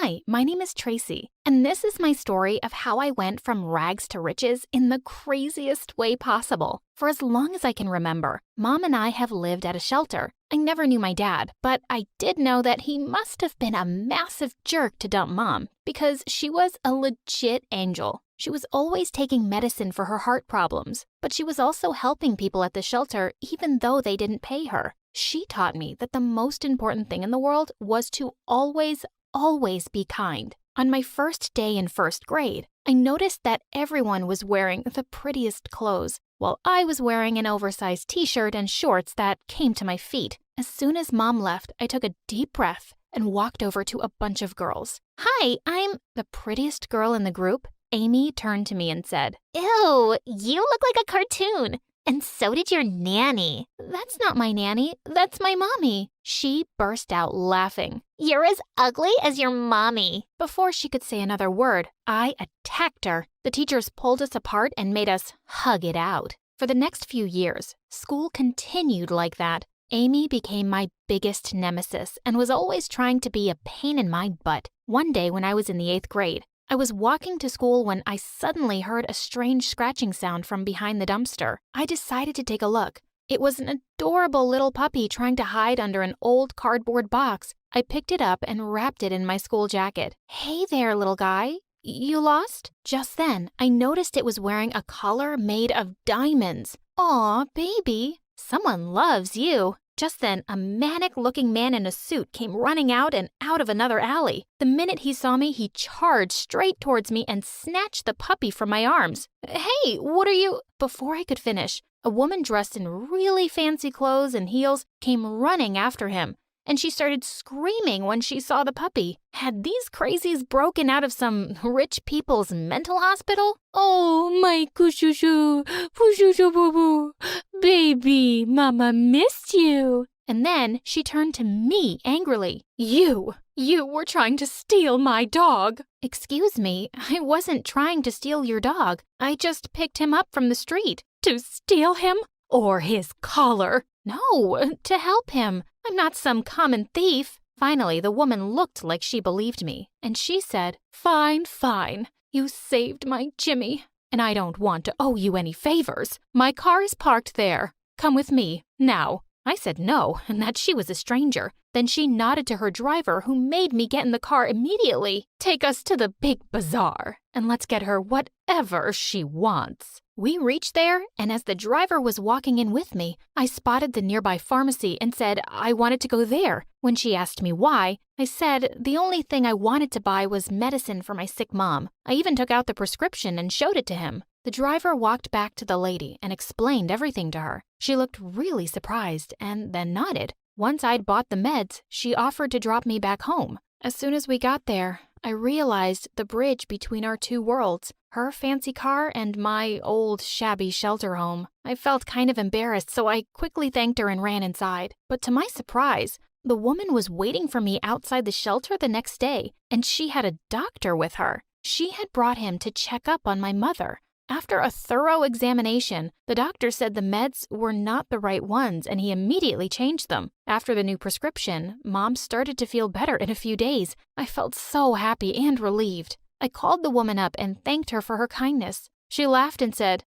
Hi, my name is Tracy, and this is my story of how I went from rags to riches in the craziest way possible. For as long as I can remember, Mom and I have lived at a shelter. I never knew my dad, but I did know that he must have been a massive jerk to dump Mom, because she was a legit angel. She was always taking medicine for her heart problems, but she was also helping people at the shelter even though they didn't pay her. She taught me that the most important thing in the world was to always be kind. On my first day in first grade, I noticed that everyone was wearing the prettiest clothes, while I was wearing an oversized t-shirt and shorts that came to my feet. As soon as Mom left, I took a deep breath and walked over to a bunch of girls. Hi, I'm the prettiest girl in the group. Amy turned to me and said, Ew, you look like a cartoon. And so did your nanny. That's not my nanny, that's my mommy. She burst out laughing. You're as ugly as your mommy. Before she could say another word, I attacked her. The teachers pulled us apart and made us hug it out. For the next few years, school continued like that. Amy became my biggest nemesis and was always trying to be a pain in my butt. One day when I was in the 8th grade, I was walking to school when I suddenly heard a strange scratching sound from behind the dumpster. I decided to take a look. It was an adorable little puppy trying to hide under an old cardboard box. I picked it up and wrapped it in my school jacket. Hey there, little guy. You lost? Just then, I noticed it was wearing a collar made of diamonds. Aw, baby. Someone loves you. Just then, a manic-looking man in a suit came running out and out of another alley. The minute he saw me, he charged straight towards me and snatched the puppy from my arms. Hey, what are you? Before I could finish, a woman dressed in really fancy clothes and heels came running after him, and she started screaming when she saw the puppy. Had these crazies broken out of some rich people's mental hospital? Oh, my kushushu, pushushu boo boo. Baby, Mama missed you. And then she turned to me angrily. You were trying to steal my dog. Excuse me, I wasn't trying to steal your dog. I just picked him up from the street. To steal him? Or his collar? No, to help him. I'm not some common thief. Finally, the woman looked like she believed me, and she said, Fine. You saved my Jimmy, and I don't want to owe you any favors. My car is parked there. Come with me, now. I said no, and that she was a stranger. Then she nodded to her driver, who made me get in the car immediately. Take us to the big bazaar, and let's get her whatever she wants. We reached there, and as the driver was walking in with me, I spotted the nearby pharmacy and said I wanted to go there. When she asked me why, I said the only thing I wanted to buy was medicine for my sick mom. I even took out the prescription and showed it to him. The driver walked back to the lady and explained everything to her. She looked really surprised and then nodded. Once I'd bought the meds, she offered to drop me back home. As soon as we got there, I realized the bridge between our two worlds, her fancy car and my old shabby shelter home. I felt kind of embarrassed, so I quickly thanked her and ran inside. But to my surprise, the woman was waiting for me outside the shelter the next day, and she had a doctor with her. She had brought him to check up on my mother. After a thorough examination, the doctor said the meds were not the right ones, and he immediately changed them. After the new prescription, Mom started to feel better in a few days. I felt so happy and relieved. I called the woman up and thanked her for her kindness. She laughed and said,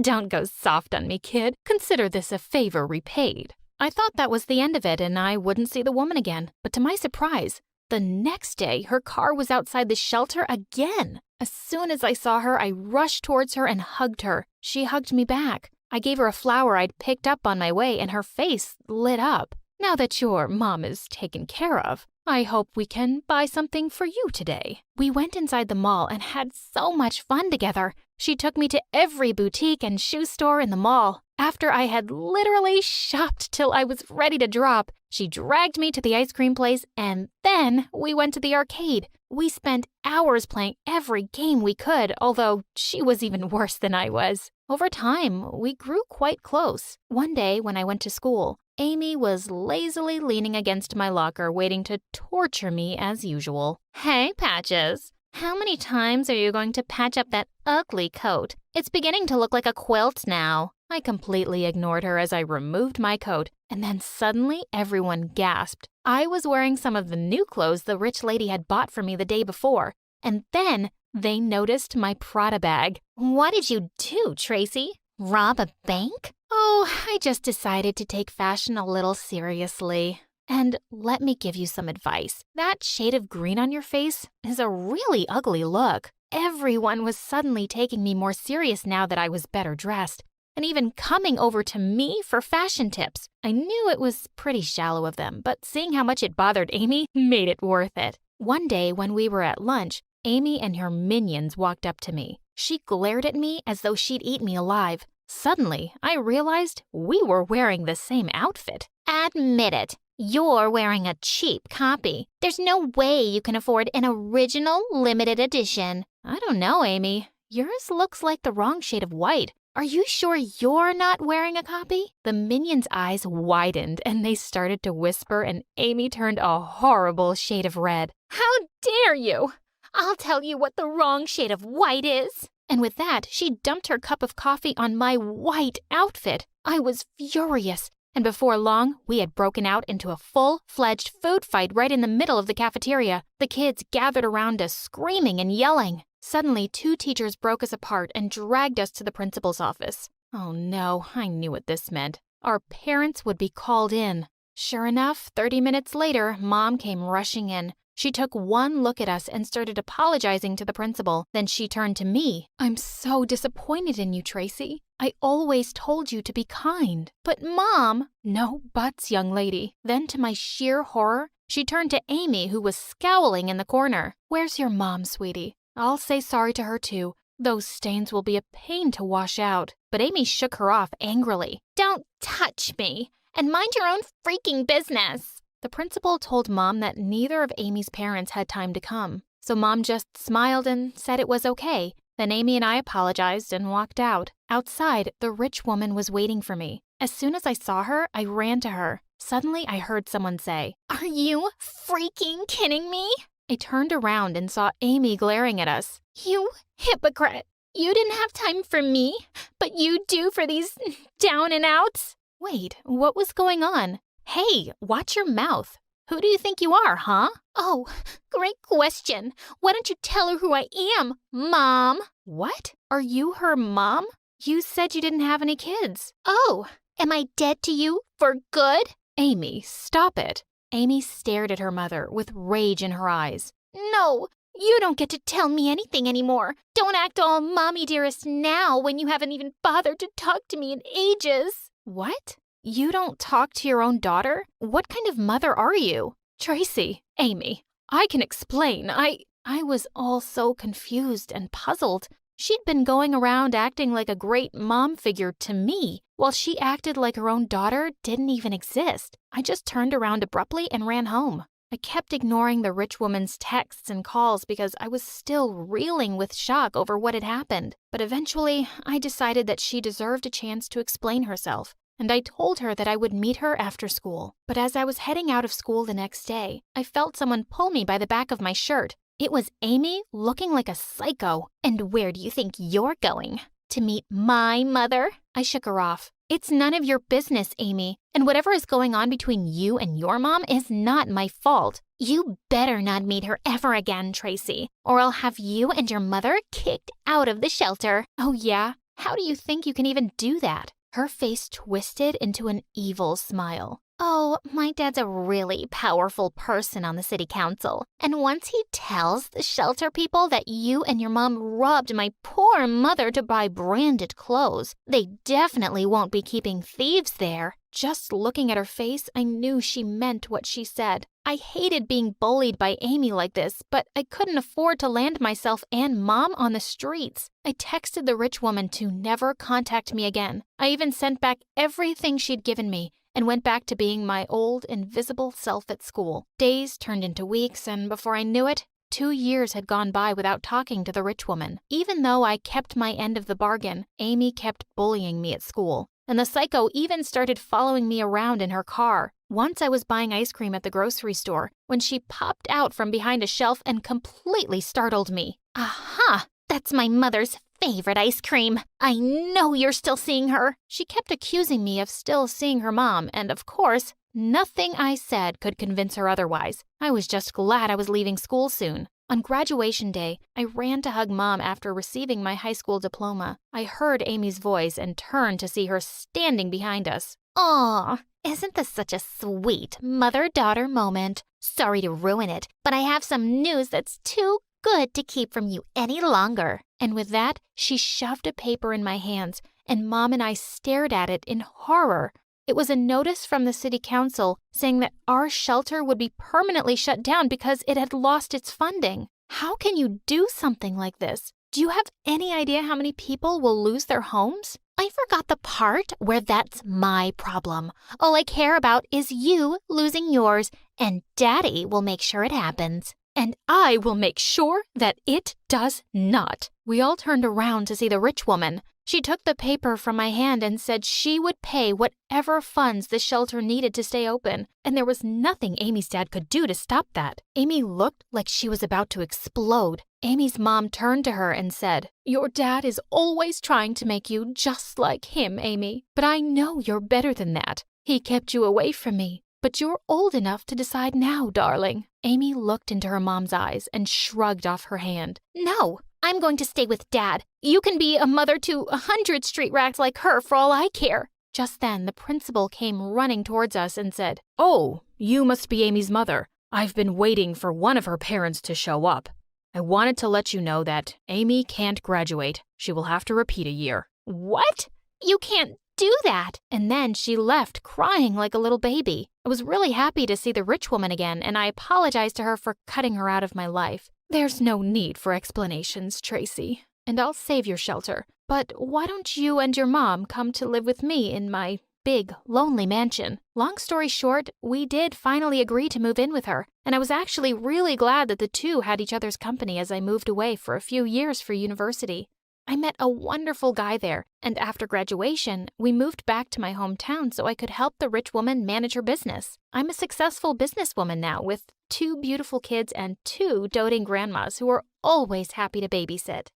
Don't go soft on me, kid. Consider this a favor repaid. I thought that was the end of it and I wouldn't see the woman again. But to my surprise, the next day, her car was outside the shelter again. As soon as I saw her, I rushed towards her and hugged her. She hugged me back. I gave her a flower I'd picked up on my way, and her face lit up. Now that your mom is taken care of, I hope we can buy something for you today. We went inside the mall and had so much fun together. She took me to every boutique and shoe store in the mall. After I had literally shopped till I was ready to drop, she dragged me to the ice cream place, and then we went to the arcade. We spent hours playing every game we could, although she was even worse than I was. Over time, we grew quite close. One day when I went to school, Amy was lazily leaning against my locker waiting to torture me as usual. Hey, Patches. How many times are you going to patch up that ugly coat? It's beginning to look like a quilt now. I completely ignored her as I removed my coat, and then suddenly everyone gasped. I was wearing some of the new clothes the rich lady had bought for me the day before, and then they noticed my Prada bag. What did you do, Tracy? Rob a bank? Oh, I just decided to take fashion a little seriously. And let me give you some advice. That shade of green on your face is a really ugly look. Everyone was suddenly taking me more serious now that I was better dressed, and even coming over to me for fashion tips. I knew it was pretty shallow of them, but seeing how much it bothered Amy made it worth it. One day when we were at lunch, Amy and her minions walked up to me. She glared at me as though she'd eat me alive. Suddenly, I realized we were wearing the same outfit. Admit it. You're wearing a cheap copy. There's no way you can afford an original limited edition. I don't know, Amy. Yours looks like the wrong shade of white. Are you sure you're not wearing a copy? The minions' eyes widened and they started to whisper, and Amy turned a horrible shade of red. How dare you! I'll tell you what the wrong shade of white is. And with that, she dumped her cup of coffee on my white outfit. I was furious. And before long, we had broken out into a full-fledged food fight right in the middle of the cafeteria. The kids gathered around us, screaming and yelling. Suddenly, 2 teachers broke us apart and dragged us to the principal's office. Oh no, I knew what this meant. Our parents would be called in. Sure enough, 30 minutes later, Mom came rushing in. She took one look at us and started apologizing to the principal. Then she turned to me. I'm so disappointed in you, Tracy. I always told you to be kind. But Mom... No buts, young lady. Then to my sheer horror, she turned to Amy, who was scowling in the corner. Where's your mom, sweetie? I'll say sorry to her too. Those stains will be a pain to wash out. But Amy shook her off angrily. Don't touch me, and mind your own freaking business. The principal told Mom that neither of Amy's parents had time to come. So Mom just smiled and said it was okay. Then Amy and I apologized and walked out. Outside, the rich woman was waiting for me. As soon as I saw her, I ran to her. Suddenly, I heard someone say, "Are you freaking kidding me?" I turned around and saw Amy glaring at us. You hypocrite. You didn't have time for me, but you do for these down and outs. Wait, what was going on? Hey, watch your mouth. Who do you think you are, huh? Oh, great question. Why don't you tell her who I am, Mom? What? Are you her mom? You said you didn't have any kids. Oh, am I dead to you for good? Amy, stop it. Amy stared at her mother with rage in her eyes. No, you don't get to tell me anything anymore. Don't act all mommy dearest now when you haven't even bothered to talk to me in ages. What? You don't talk to your own daughter? What kind of mother are you? Tracy, Amy, I can explain. I was all so confused and puzzled. She'd been going around acting like a great mom figure to me, while she acted like her own daughter didn't even exist. I just turned around abruptly and ran home. I kept ignoring the rich woman's texts and calls because I was still reeling with shock over what had happened. But eventually, I decided that she deserved a chance to explain herself. And I told her that I would meet her after school. But as I was heading out of school the next day, I felt someone pull me by the back of my shirt. It was Amy, looking like a psycho. And where do you think you're going? To meet my mother? I shook her off. It's none of your business, Amy. And whatever is going on between you and your mom is not my fault. You better not meet her ever again, Tracy, or I'll have you and your mother kicked out of the shelter. Oh yeah? How do you think you can even do that? Her face twisted into an evil smile. Oh, my dad's a really powerful person on the city council. And once he tells the shelter people that you and your mom robbed my poor mother to buy branded clothes, they definitely won't be keeping thieves there. Just looking at her face, I knew she meant what she said. I hated being bullied by Amy like this, but I couldn't afford to land myself and Mom on the streets. I texted the rich woman to never contact me again. I even sent back everything she'd given me and went back to being my old, invisible self at school. Days turned into weeks, and before I knew it, 2 years had gone by without talking to the rich woman. Even though I kept my end of the bargain, Amy kept bullying me at school. And the psycho even started following me around in her car. Once I was buying ice cream at the grocery store when she popped out from behind a shelf and completely startled me. Aha! That's my mother's favorite ice cream. I know you're still seeing her. She kept accusing me of still seeing her mom, and of course, Nothing I said could convince her otherwise. I was just glad I was leaving school soon. On graduation day, I ran to hug Mom after receiving my high school diploma. I heard Amy's voice and turned to see her standing behind us. Aw, isn't this such a sweet mother-daughter moment? Sorry to ruin it, but I have some news that's too good to keep from you any longer. And with that, she shoved a paper in my hands, and Mom and I stared at it in horror. It was a notice from the city council saying that our shelter would be permanently shut down because it had lost its funding. How can you do something like this? Do you have any idea how many people will lose their homes? I forgot the part where that's my problem. All I care about is you losing yours, and Daddy will make sure it happens. And I will make sure that it does not. We all turned around to see the rich woman. She took the paper from my hand and said she would pay whatever funds the shelter needed to stay open, and there was nothing Amy's dad could do to stop that. Amy looked like she was about to explode. Amy's mom turned to her and said, "Your dad is always trying to make you just like him, Amy, but I know you're better than that. He kept you away from me, but you're old enough to decide now, darling." Amy looked into her mom's eyes and shrugged off her hand. No, I'm going to stay with Dad. You can be a mother to 100 street rats like her for all I care. Just then, the principal came running towards us and said, "Oh, you must be Amy's mother. I've been waiting for one of her parents to show up. I wanted to let you know that Amy can't graduate. She will have to repeat a year." What? You can't do that. And then she left crying like a little baby. I was really happy to see the rich woman again, and I apologized to her for cutting her out of my life. "There's no need for explanations, Tracy, and I'll save your shelter. But why don't you and your mom come to live with me in my big, lonely mansion?" Long story short, we did finally agree to move in with her, and I was actually really glad that the two had each other's company as I moved away for a few years for university. I met a wonderful guy there, and after graduation, we moved back to my hometown so I could help the rich woman manage her business. I'm a successful businesswoman now with 2 beautiful kids and 2 doting grandmas who are always happy to babysit.